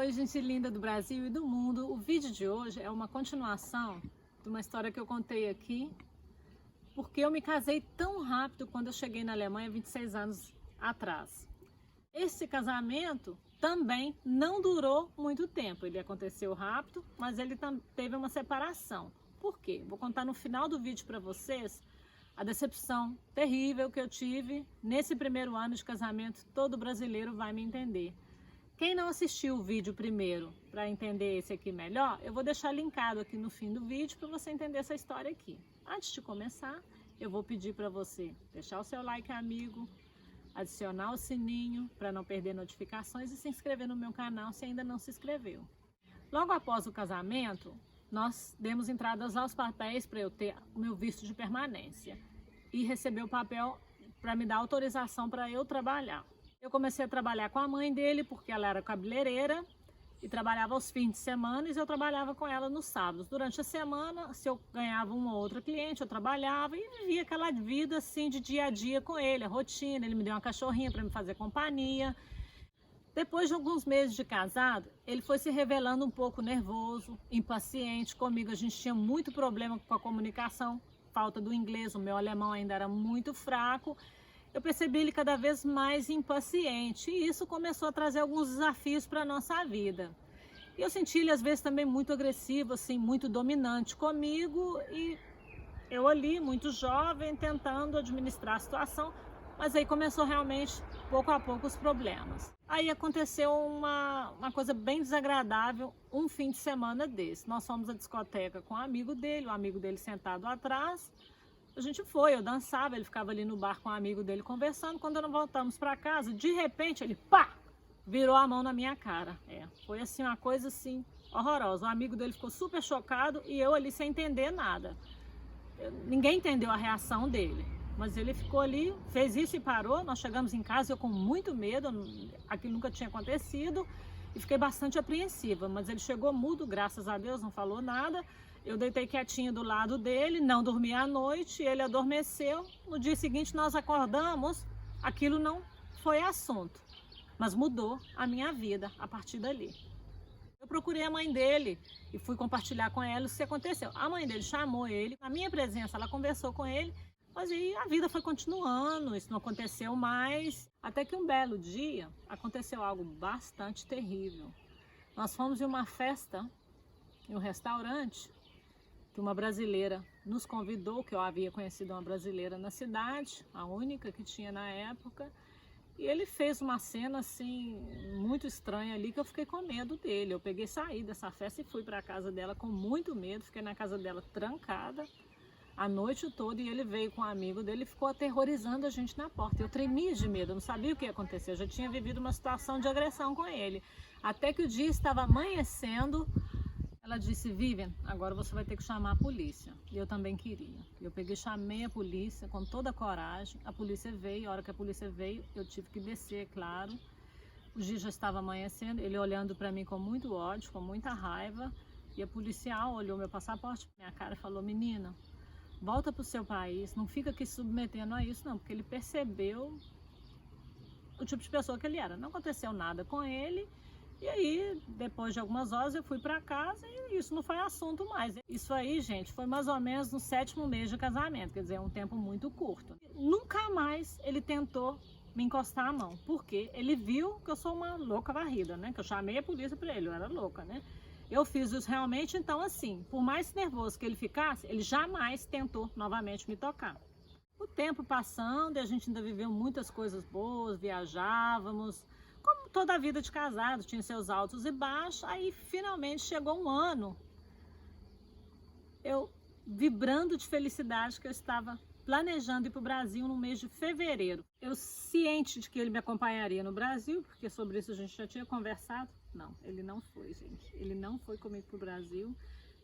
Oi, gente linda do Brasil e do mundo. O vídeo de hoje é uma continuação de uma história que eu contei aqui, porque eu me casei tão rápido quando eu cheguei na Alemanha 26 anos atrás. Esse casamento também não durou muito tempo, ele aconteceu rápido, mas ele teve uma separação. Por quê? Vou contar no final do vídeo para vocês a decepção terrível que eu tive nesse primeiro ano de casamento. Todo brasileiro vai me entender. Quem não assistiu o vídeo primeiro para entender esse aqui melhor, eu vou deixar linkado aqui no fim do vídeo para você entender essa história aqui. Antes de começar, eu vou pedir para você deixar o seu like, amigo, adicionar o sininho para não perder notificações e se inscrever no meu canal se ainda não se inscreveu. Logo após o casamento, nós demos entradas aos papéis para eu ter o meu visto de permanência e receber o papel para me dar autorização para eu trabalhar. Eu comecei a trabalhar com a mãe dele, porque ela era cabeleireira e trabalhava aos fins de semana, e eu trabalhava com ela nos sábados. Durante a semana, se eu ganhava um ou outro cliente, eu trabalhava e vivia aquela vida assim de dia a dia com ele, a rotina. Ele me deu uma cachorrinha para me fazer companhia. Depois de alguns meses de casado, ele foi se revelando um pouco nervoso, impaciente comigo. A gente tinha muito problema com a comunicação, falta do inglês, o meu alemão ainda era muito fraco. Eu percebi ele cada vez mais impaciente e isso começou a trazer alguns desafios para a nossa vida. E eu senti ele às vezes também muito agressivo, assim, muito dominante comigo, e eu ali, muito jovem, tentando administrar a situação, mas aí começou realmente, pouco a pouco, os problemas. Aí aconteceu uma coisa bem desagradável, um fim de semana desse. Nós fomos à discoteca com um amigo dele, o amigo dele sentado atrás. A gente foi, eu dançava, ele ficava ali no bar com um amigo dele conversando. Quando nós voltamos para casa, de repente ele, pá, virou a mão na minha cara. Foi assim uma coisa assim horrorosa. O amigo dele ficou super chocado e eu ali sem entender nada. Ninguém entendeu a reação dele, mas ele ficou ali, fez isso e parou. Nós chegamos em casa, eu com muito medo, aquilo nunca tinha acontecido, e fiquei bastante apreensiva. Mas ele chegou mudo, graças a Deus, não falou nada. Eu deitei quietinho do lado dele, não dormi à noite, ele adormeceu. No dia seguinte nós acordamos, aquilo não foi assunto, mas mudou a minha vida a partir dali. Eu procurei a mãe dele e fui compartilhar com ela o que aconteceu. A mãe dele chamou ele, na minha presença ela conversou com ele, mas aí a vida foi continuando, isso não aconteceu mais. Até que um belo dia aconteceu algo bastante terrível. Nós fomos em uma festa, em um restaurante, que uma brasileira nos convidou, que eu havia conhecido uma brasileira na cidade, a única que tinha na época, e ele fez uma cena assim, muito estranha ali, que eu fiquei com medo dele. Eu peguei, saí dessa festa e fui para a casa dela com muito medo, fiquei na casa dela trancada a noite toda, e ele veio com um amigo dele e ficou aterrorizando a gente na porta. Eu tremia de medo, eu não sabia o que ia acontecer, eu já tinha vivido uma situação de agressão com ele. Até que o dia estava amanhecendo, ela disse: Vivian, agora você vai ter que chamar a polícia. E eu também queria. Eu peguei, chamei a polícia com toda a coragem. A polícia veio, a hora que a polícia veio, eu tive que descer, claro. O dia já estava amanhecendo, ele olhando para mim com muito ódio, com muita raiva. E a policial olhou meu passaporte, minha cara, e falou: menina, volta para o seu país, não fica aqui submetendo a isso não, porque ele percebeu o tipo de pessoa que ele era. Não aconteceu nada com ele. E aí, depois de algumas horas, eu fui para casa e isso não foi assunto mais. Isso aí, gente, foi mais ou menos no 7º mês de casamento, quer dizer, um tempo muito curto. Nunca mais ele tentou me encostar a mão, porque ele viu que eu sou uma louca varrida, né? Que eu chamei a polícia para ele, eu era louca, né? Eu fiz isso realmente, então assim, por mais nervoso que ele ficasse, ele jamais tentou novamente me tocar. O tempo passando e a gente ainda viveu muitas coisas boas, viajávamos, como toda a vida de casado, tinha seus altos e baixos. Aí finalmente chegou um ano, eu vibrando de felicidade, que eu estava planejando ir para o Brasil no mês de fevereiro. Eu ciente de que ele me acompanharia no Brasil, porque sobre isso a gente já tinha conversado. Não, ele não foi, gente. Ele não foi comigo para o Brasil.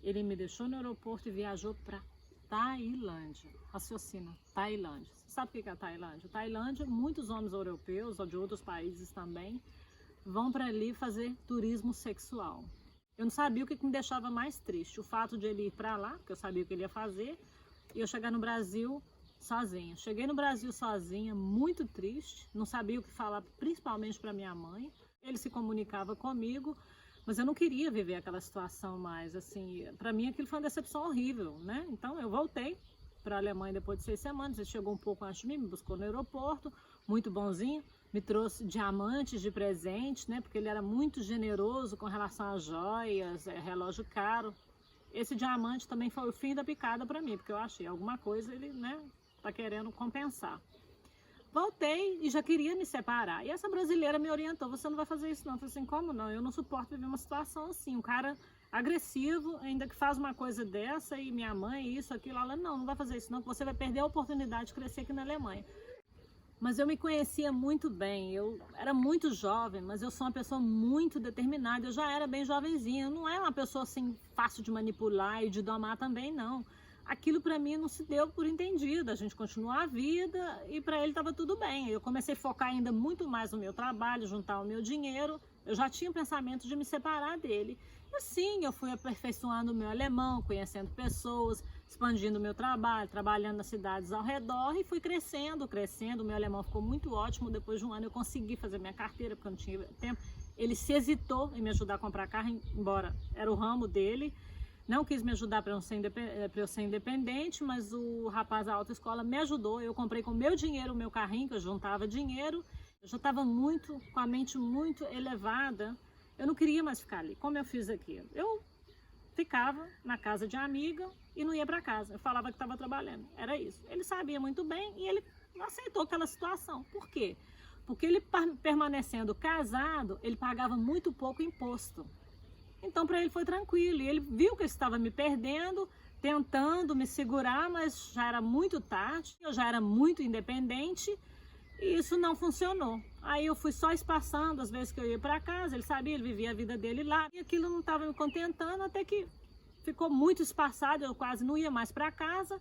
Ele me deixou no aeroporto e viajou para Tailândia. Raciocina, Tailândia. Você sabe o que é a Tailândia? Tailândia, muitos homens europeus ou de outros países também vão para ali fazer turismo sexual. Eu não sabia o que me deixava mais triste. O fato de ele ir para lá, porque eu sabia o que ele ia fazer, e eu chegar no Brasil sozinha. Cheguei no Brasil sozinha, muito triste, não sabia o que falar, principalmente para minha mãe. Ele se comunicava comigo, Mas eu não queria viver aquela situação mais, assim, para mim aquilo foi uma decepção horrível, né? Então eu voltei para a Alemanha depois de 6 semanas, ele chegou um pouco antes de mim, me buscou no aeroporto, muito bonzinho, me trouxe diamantes de presente, né? Porque ele era muito generoso com relação a joias, relógio caro. Esse diamante também foi o fim da picada para mim, porque eu achei alguma coisa ele, né, tá querendo compensar. Voltei e já queria me separar. E essa brasileira me orientou, você não vai fazer isso não. Eu falei assim, como não? Eu não suporto viver uma situação assim. Um cara agressivo, ainda que faz uma coisa dessa, e minha mãe, isso, aquilo. Ela, não vai fazer isso não, porque você vai perder a oportunidade de crescer aqui na Alemanha. Mas eu me conhecia muito bem, eu era muito jovem, mas eu sou uma pessoa muito determinada, eu já era bem jovenzinha, eu não era uma pessoa assim fácil de manipular e de domar também, não. Aquilo para mim não se deu por entendido, a gente continuou a vida e para ele estava tudo bem. Eu comecei a focar ainda muito mais no meu trabalho, juntar o meu dinheiro, eu já tinha o pensamento de me separar dele. E assim, eu fui aperfeiçoando o meu alemão, conhecendo pessoas, expandindo o meu trabalho, trabalhando nas cidades ao redor e fui crescendo. O meu alemão ficou muito ótimo, depois de um ano eu consegui fazer minha carteira, porque eu não tinha tempo. Ele se hesitou em me ajudar a comprar carro, embora era o ramo dele. Não quis me ajudar para eu ser independente, mas o rapaz da autoescola me ajudou. Eu comprei com o meu dinheiro o meu carrinho, que eu juntava dinheiro. Eu já estava com a mente muito elevada. Eu não queria mais ficar ali. Como eu fiz aqui? Eu ficava na casa de amiga e não ia para casa. Eu falava que estava trabalhando. Era isso. Ele sabia muito bem e ele aceitou aquela situação. Por quê? Porque ele permanecendo casado, ele pagava muito pouco imposto. Então para ele foi tranquilo, e ele viu que eu estava me perdendo, tentando me segurar, mas já era muito tarde, eu já era muito independente e isso não funcionou. Aí eu fui só espaçando as vezes que eu ia para casa, ele sabia, ele vivia a vida dele lá, e aquilo não estava me contentando, até que ficou muito espaçado, eu quase não ia mais para casa.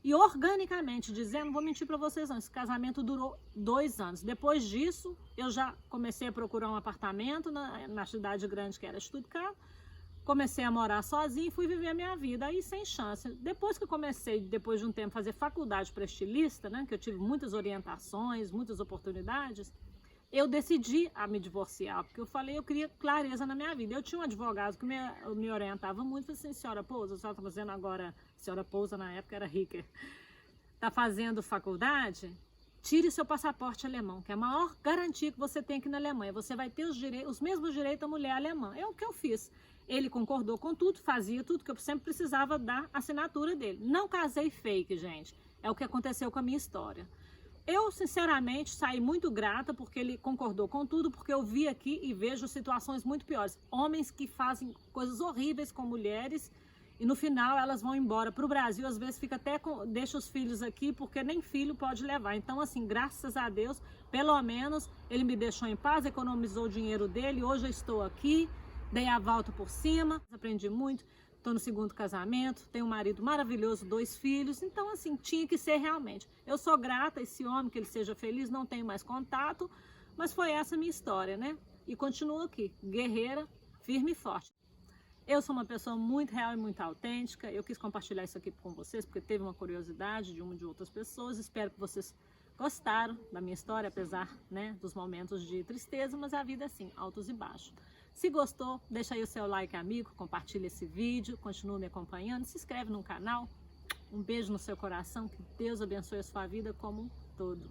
E organicamente dizendo, não vou mentir para vocês não, esse casamento durou 2 anos. Depois disso, eu já comecei a procurar um apartamento na cidade grande que era Stuttgart. Comecei a morar sozinha e fui viver a minha vida aí sem chance. Depois que eu comecei, depois de um tempo, fazer faculdade para estilista, né, que eu tive muitas orientações, muitas oportunidades, eu decidi a me divorciar, porque eu falei, eu queria clareza na minha vida. Eu tinha um advogado que me orientava muito, falei assim, senhora Pousa, a senhora está fazendo agora, a senhora Pousa na época era Ricker, está fazendo faculdade, tire seu passaporte alemão, que é a maior garantia que você tem aqui na Alemanha. Você vai ter os mesmos direitos da mulher alemã. É o que eu fiz. Ele concordou com tudo, fazia tudo, que eu sempre precisava da assinatura dele. Não casei fake, gente. É o que aconteceu com a minha história. Eu, sinceramente, saí muito grata porque ele concordou com tudo, porque eu vi aqui e vejo situações muito piores. Homens que fazem coisas horríveis com mulheres e no final elas vão embora para o Brasil, às vezes deixa os filhos aqui porque nem filho pode levar. Então, assim, graças a Deus, pelo menos ele me deixou em paz, economizou o dinheiro dele, hoje eu estou aqui, dei a volta por cima, aprendi muito. Estou no 2º casamento, tenho um marido maravilhoso, 2 filhos, então assim, tinha que ser realmente. Eu sou grata a esse homem, que ele seja feliz, não tenho mais contato, mas foi essa a minha história, né? E continuo aqui, guerreira, firme e forte. Eu sou uma pessoa muito real e muito autêntica, eu quis compartilhar isso aqui com vocês, porque teve uma curiosidade de uma e de outras pessoas, espero que vocês gostaram da minha história, apesar, né, dos momentos de tristeza, mas a vida é assim, altos e baixos. Se gostou, deixa aí o seu like, amigo, compartilha esse vídeo, continua me acompanhando, se inscreve no canal. Um beijo no seu coração, que Deus abençoe a sua vida como um todo.